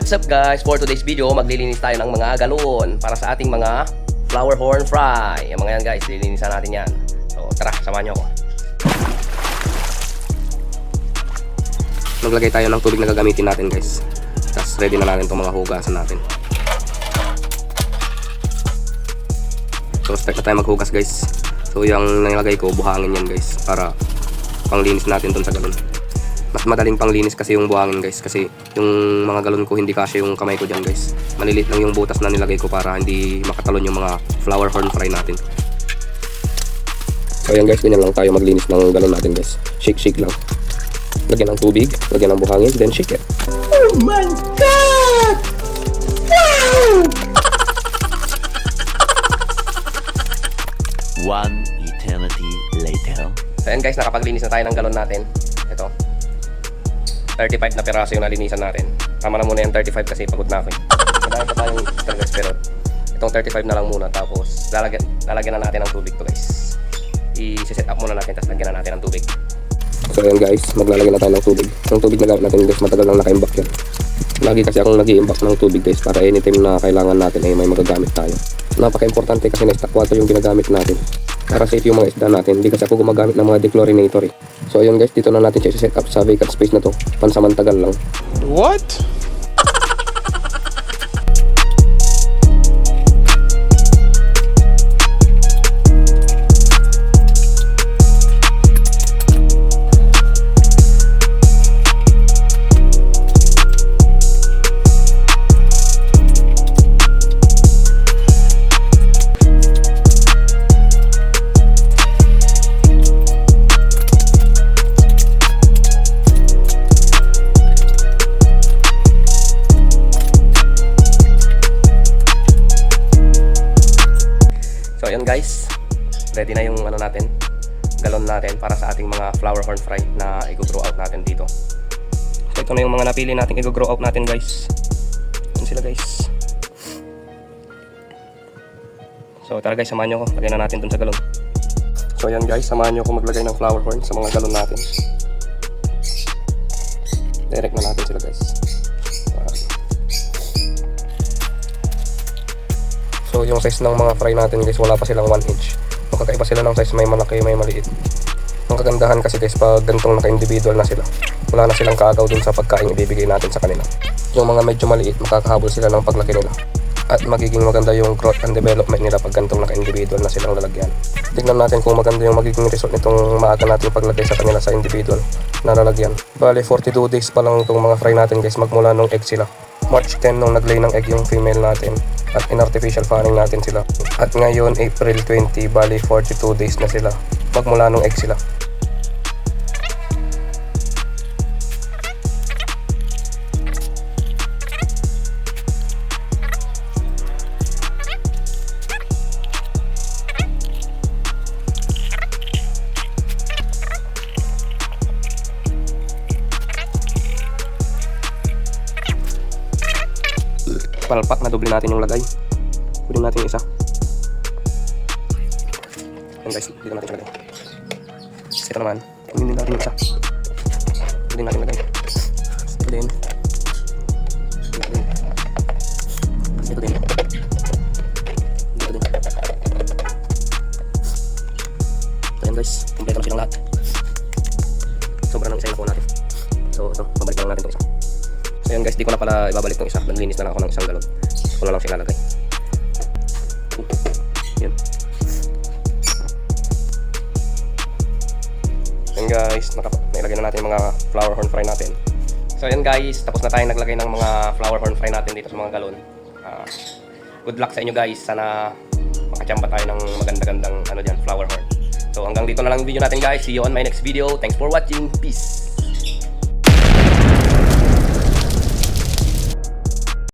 What's up guys? For today's video, maglilinis tayo ng mga galon para sa ating mga flower horn fry. Yung mga yan guys, lilinisan natin yan. So tara, samahan nyo ako. Maglagay tayo ng tubig na gagamitin natin guys. Tapos ready na natin itong mga hugasan natin. So start na tayo maghugas guys. So yung nilagay ko, buhangin yan guys, para panglinis natin dun sa galon. Mas madaling panglinis kasi yung buhangin guys, kasi yung mga galon ko hindi kasya yung kamay ko dyan guys. Malilit lang yung butas na nilagay ko para hindi makatalon yung mga flower horn fry natin. So ayan guys, ganyan lang tayo maglinis ng galon natin guys. Shake lang. Lagyan ng tubig, lagyan ng buhangin, then shake it. Oh my God! Wow! One eternity later. So ayan guys, nakapaglinis na tayo ng galon natin. Ito 35 na piraso yung nalinisan natin. Tama na muna yung 35 kasi pagod na ako eh. Madami pa tayong extra guys, pero itong 35 na lang muna. Tapos lalagyan na natin ng tubig to guys. I-set up muna natin, tapos lagyan na natin ng tubig. So ayan guys, maglalagay na tayo ng tubig. Yung tubig na gamit natin guys, matagal nang naka-imbak yan. Lagi kasi akong nag-i-imbak ng tubig guys, para anytime na kailangan natin ay may magagamit tayo. Napaka-importante kasi na stock water yung ginagamit natin, para safe yung mga isda natin. Hindi kasi ako gumagamit ng mga dechlorinator eh. So ayun guys, dito na natin siya set up sa vacant space na to. Pansamantagal lang. What? So ayun guys, ready na yung ano natin, galon natin para sa ating mga flower horn fry na i-grow out natin dito. So ito na yung mga napili natin i-grow out natin guys. Yan sila guys. So tara guys, samahan nyo ako, lagyan na natin dun sa galon. So ayan guys, samahan nyo ako maglagay ng flower horn sa mga galon natin. Direct na natin sila guys. So yung size ng mga fry natin guys, wala pa silang 1 inch. Magkakaiba sila ng size, may malaki, may maliit. Ang kagandahan kasi guys, pag ganitong naka-individual na sila, wala na silang kaagaw dun sa pagkain ibibigay natin sa kanila. Yung mga medyo maliit, makakahabol sila ng paglaki nila. At magiging maganda yung growth and development nila pag ganitong naka-individual na silang lalagyan. Tignan natin kung maganda yung magiging result nitong maaga natin paglagay sa kanila sa individual na lalagyan. Bale 42 days pa lang itong mga fry natin guys, magmula nung egg sila. March 10 nung naglay ng egg yung female natin, at in-artificial fanning natin sila. At ngayon April 20, bali 42 days na sila magmula nung egg sila. Palpak na doble natin yung lagay. Kunin natin yung isa. Ayan guys, dito natin lagay. Ito naman, kunin natin yung isa. Dito natin lagay. Ito din. Ito din. Ito din. Ito din. Ayan guys, kompleto na silang lahat. Sobra ng isa yung nakuha natin. So ito, babalik lang natin itong isa. So yan guys, di ko na pala ibabalik ng isa. Naglinis na lang ako ng isang galon. So ko na lang siya lalagay. Yan. Yan guys, nailagay na natin yung mga flower horn fry natin. So yan guys, tapos na tayong naglagay ng mga flower horn fry natin dito sa mga galon. Good luck sa inyo guys. Sana makachamba tayo ng maganda-gandang flower horn. So hanggang dito na lang yung video natin guys. See you on my next video. Thanks for watching. Peace.